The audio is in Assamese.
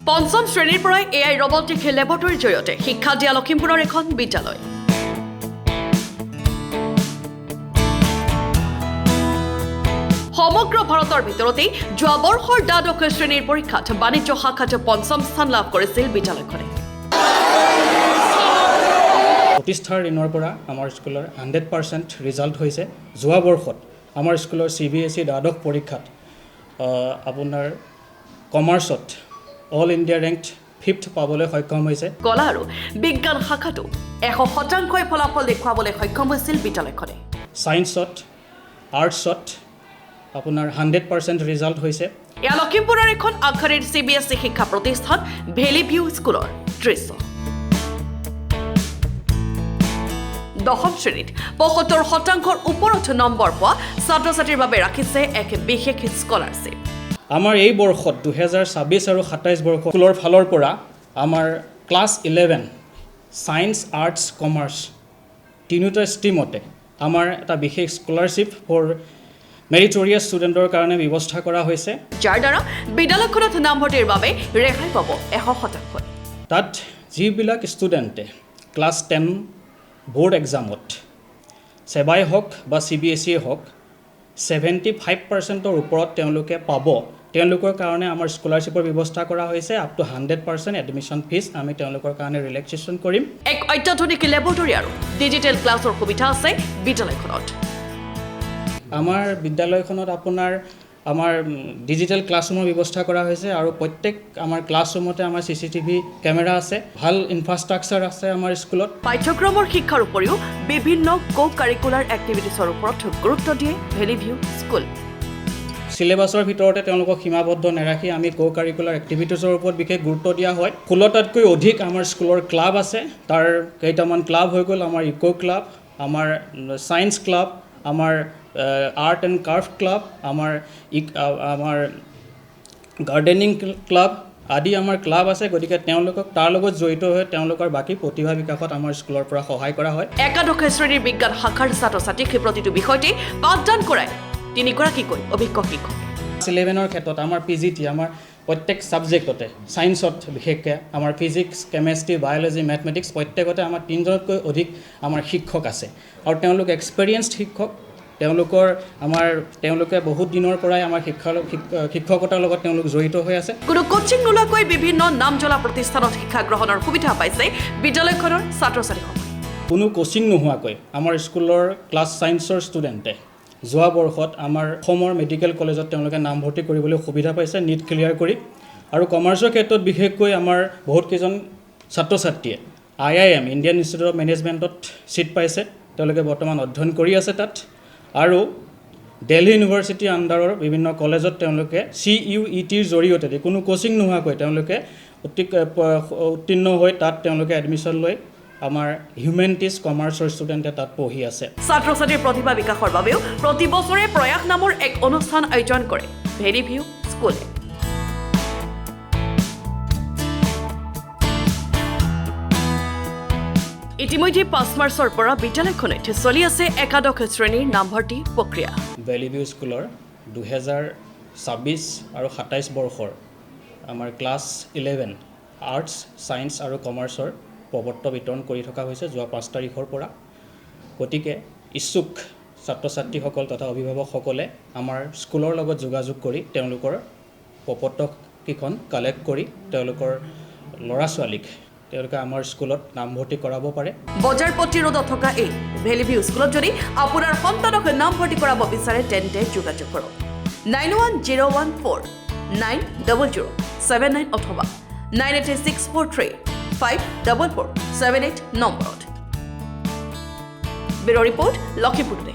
পঞ্চম শ্ৰেণীৰ পৰাই AI ৰবটিক লেবৰেটৰীৰ জৰিয়তে শিক্ষা দিয়া লখিমপুৰৰ এখন বিদ্যালয়। সমগ্ৰ ভাৰতৰ ভিতৰতেই যোৱা বৰ্ষৰ দ্বাদশ শ্ৰেণীৰ পৰীক্ষাত বাণিজ্য শাখাত পঞ্চম স্থান লাভ কৰিছিল বিদ্যালয়খনে। প্ৰতিষ্ঠাৰ দিনৰ পৰা আমাৰ স্কুলৰ 100% ৰিজাল্ট হৈছে। যোৱা বৰ্ষত আমাৰ স্কুলৰ CBSE দ্বাদশ পৰীক্ষাত আপোনাৰ কমাৰ্চত অল ইণ্ডিয়া ৰেংকড 5th পাবলৈ সক্ষম হৈছে। কলা আৰু বিজ্ঞান শাখাটো 100% ফলাফল দেখুৱাবলৈ সক্ষম হৈছিল বিদ্যালয়খনে। ছায়েন্সত আৰ্টছত আপোনাৰ 100% ৰিজাল্ট হৈছে। এয়া লখিমপুৰৰ এখন আগশাৰীৰ CBSE শিক্ষা প্ৰতিষ্ঠান ভেলি ভিউ স্কুলৰ দৃশ্য। দশম শ্ৰেণীত 75% ওপৰত নম্বৰ পোৱা ছাত্ৰ ছাত্ৰীৰ বাবে ৰাখিছে এক বিশেষ স্কলাৰশ্বিপ। আমাৰ এই বৰ্ষত 2026 আৰু 27 বৰ্ষ স্কুলৰ ফালৰ পৰা আমাৰ ক্লাছ 11 ছায়েন্স আৰ্টছ কমাৰ্চ তিনিটা ষ্ট্ৰীমতে আমাৰ এটা বিশেষ স্কলাৰশ্বিপ ফৰ মেৰিটৰিয়াছ ষ্টুডেণ্টৰ কাৰণে ব্যৱস্থা কৰা হৈছে, যাৰ দ্বাৰা বিদ্যালয়খনত নামভৰ্তিৰ বাবে ৰেহাই পাব 100%। তাত যিবিলাক ষ্টুডেণ্টে ক্লাছ 10 বোৰ্ড এক্সামত চেবাই হওক বা CBSE হওক 75%ৰ ওপৰত তেওঁলোকে পাব, তেওঁলোকৰ কাৰণে আমাৰ স্কলাৰশ্বিপৰ ব্যৱস্থা কৰা হৈছে। আপ টু 100% এডমিশ্যন ফিজ আমি তেওঁলোকৰ কাৰণে ৰিলেক্সেশ্যন কৰিম। এক অত্যাধুনিক লেবৰেটৰী আৰু ডিজিটেল ক্লাছৰ সুবিধা আছে বিদ্যালয়খনত। আমাৰ বিদ্যালয়খনত আপোনাৰ আমাৰ ডিজিটেল ক্লাছৰুমৰ ব্যৱস্থা কৰা হৈছে আৰু প্ৰত্যেক আমাৰ ক্লাছৰুমতে আমাৰ CCTV কেমেৰা আছে, ভাল ইনফ্ৰাষ্ট্ৰাকচাৰ আছে আমাৰ স্কুলত। পাঠ্যক্ৰমৰ শিক্ষাৰ উপৰিও বিভিন্ন কো-কাৰিকুলাৰ এক্টিভিটিছৰ ওপৰত গুৰুত্ব দিয়ে ভেলি ভিউ স্কুল। চিলেবাছৰ ভিতৰতে তেওঁলোকক সীমাবদ্ধ নাৰাখি আমি কো-কাৰিকুলাৰ এক্টিভিটিছৰ ওপৰত বিশেষ গুৰুত্ব দিয়া হয়। 16টাতকৈ অধিক আমাৰ স্কুলৰ ক্লাব আছে। তাৰ কেইটামান ক্লাব হৈ গ'ল আমাৰ ইক' ক্লাব, আমাৰ ছায়েন্স ক্লাব, আমাৰ আৰ্ট এণ্ড ক্ৰাফ্ট ক্লাব, আমাৰ গাৰ্ডেনিং ক্লাব আদি আমাৰ ক্লাব আছে। গতিকে তেওঁলোকক তাৰ লগত জড়িত হৈ তেওঁলোকৰ বাকী প্ৰতিভা বিকাশত আমাৰ স্কুলৰ পৰা সহায় কৰা হয়। একাদশ শ্ৰেণীৰ বিজ্ঞান শাখাৰ ছাত্ৰ ছাত্ৰীক প্ৰতিটো বিষয়তে পাঠদান কৰায় 3গৰাকীকৈ অভিজ্ঞ শিক্ষক। 11ৰ ক্ষেত্ৰত আমাৰ PGT আমাৰ প্ৰত্যেক ছাবজেক্টতে ছায়েন্সত বিশেষকৈ আমাৰ ফিজিক্স, কেমেষ্ট্ৰি, বায়'লজি, মেথমেটিক্স প্ৰত্যেকতে আমাৰ 3জনতকৈ অধিক আমাৰ শিক্ষক আছে আৰু তেওঁলোক এক্সপেৰিয়েঞ্চড শিক্ষক। তেওঁলোকে বহুত দিনৰ পৰাই আমাৰ শিক্ষকতাৰ লগত তেওঁলোক জড়িত হৈ আছে। কোনো কোচিং নোলোৱাকৈ বিভিন্ন নামজ্বলা প্ৰতিষ্ঠানত শিক্ষা গ্ৰহণৰ সুবিধা পাইছে বিদ্যালয়খনৰ ছাত্ৰ ছাত্ৰীসকলে। কোনো কোচিং নোহোৱাকৈ আমাৰ স্কুলৰ ক্লাছ ছায়েন্সৰ ষ্টুডেণ্টে যোৱা বৰ্ষত আমাৰ অসমৰ মেডিকেল কলেজত তেওঁলোকে নামভৰ্তি কৰিবলৈ সুবিধা পাইছে নীট ক্লিয়াৰ কৰি। আৰু কমাৰ্চৰ ক্ষেত্ৰত বিশেষকৈ আমাৰ বহুতকেইজন ছাত্ৰ ছাত্ৰীয়ে IIM ইণ্ডিয়ান ইনষ্টিটিউট অফ মেনেজমেণ্টত ছিট পাইছে, তেওঁলোকে বৰ্তমান অধ্যয়ন কৰি আছে তাত। আৰু দিল্লী ইউনিভাৰ্চিটিৰ আণ্ডাৰৰ বিভিন্ন কলেজত তেওঁলোকে CUETৰ জৰিয়তে কোনো কোচিং নোহোৱাকৈ তেওঁলোকে উত্তীৰ্ণ হৈ তাত তেওঁলোকে এডমিশ্যন লৈ আমাৰ হিউমেনিটিজ কমাৰ্চৰ ষ্টুডেণ্টে তাত পঢ়ি আছে। ছাত্ৰ ছাত্ৰীৰ প্ৰতিভা বিকাশৰ বাবেও প্ৰতি বছৰে প্ৰয়াস নামৰ এক অনুষ্ঠান আয়োজন কৰে ভেলি ভিউ স্কুলে। ইতিমধ্যে 5 মাৰ্চৰ পৰা বিদ্যালয়খনত চলি আছে একাদশ শ্ৰেণীৰ নামভৰ্তি প্ৰক্ৰিয়া। ভেলি ভিউ স্কুলৰ 2026 আৰু 27 বৰ্ষৰ আমাৰ ক্লাছ 11 আৰ্টছ, ছায়েন্স আৰু কমাৰ্চৰ প্ৰপত্ৰ বিতৰণ কৰি থকা হৈছে যোৱা 5 তাৰিখৰ পৰা। গতিকে ইচ্ছুক ছাত্ৰ ছাত্ৰীসকল তথা অভিভাৱকসকলে আমাৰ স্কুলৰ লগত যোগাযোগ কৰি তেওঁলোকৰ প্ৰপত্ৰকেইখন কালেক্ট কৰি তেওঁলোকৰ ল'ৰা ছোৱালীক তেওঁলোকে আমাৰ স্কুলত নামভৰ্তি কৰাব পাৰে। বজাৰ প্ৰতিৰোধত থকা এই ভেলি ভিউ স্কুলত যদি আপোনাৰ সন্তানক নামভৰ্তি কৰাব বিচাৰে তেন্তে যোগাযোগ কৰক 9101490079 অথবা 9864354478 নম্বৰত। Bureau report Lakhimpur today.